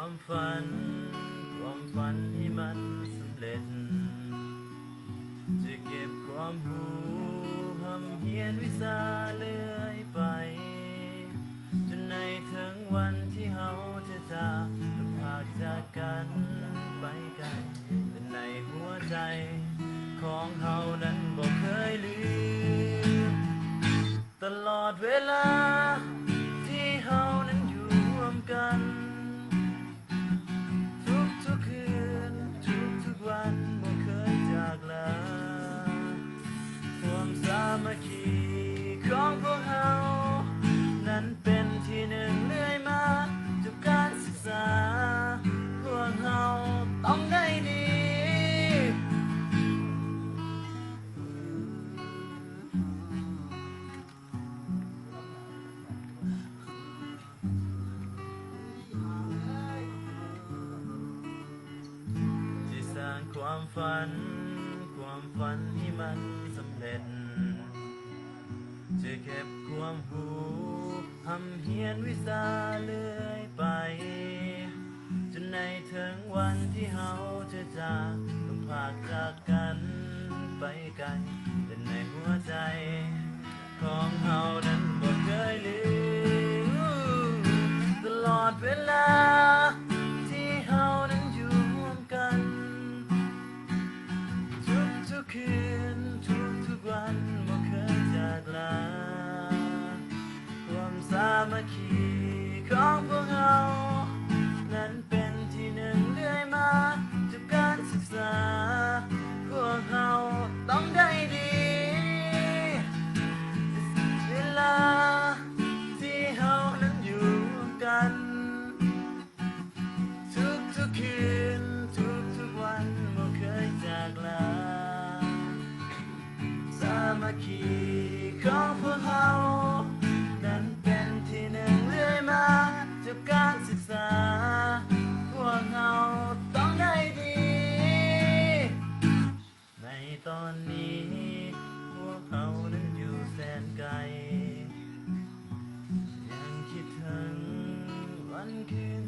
ความฝันที่มันสำเร็จจะเก็บความรู้ทำเพียรวิชาเลื่อยไปจนในถึงวันที่เฮาจะจากต้องพากจากกันไปไกลแต่ในหัวใจของเฮานั้นบ่เคยลืมตลอดเวลาที่เฮานั้นอยู่ร่วมกันทุกคืนทุกวันบ่เคยจากลาความสามัคคีของพวกเฮานั้นเป็นที่หนึ่งเรื่อยมาจบการศึกษาพวกเฮาต้องได้ดีสร้างความฝันที่มันสำเร็จจะเก็บความรู้ทำเพียรวิชาเลื่อยไปจนในถึงวันที่เฮาจะจากต้องพากจากกันไปไกลแต่ในหัวใจของเฮานั้นบ่เคยลืมตลอดเวลาที่เฮานั้นอยู่ร่วมกันทุกคืนทุกวันบ่เคยจากลาความสามัคคีของพวกเรานั้นเป็นที่หนึ่งเรื่อยมาจบการศึกษาพวกเราต้องได้ดีเวลาที่เรานั้นอยู่ร่วมกันทุกคืนทุกวันบ่เคยจากลาสามัคคีของพวกเรานั้นเป็นที่หนึ่งเรื่อยมาจบการศึกษาพวกเราต้องได้ดีในตอนนี้พวกเรานั้นอยู่แสนไกลยังคิดถึงวันคืน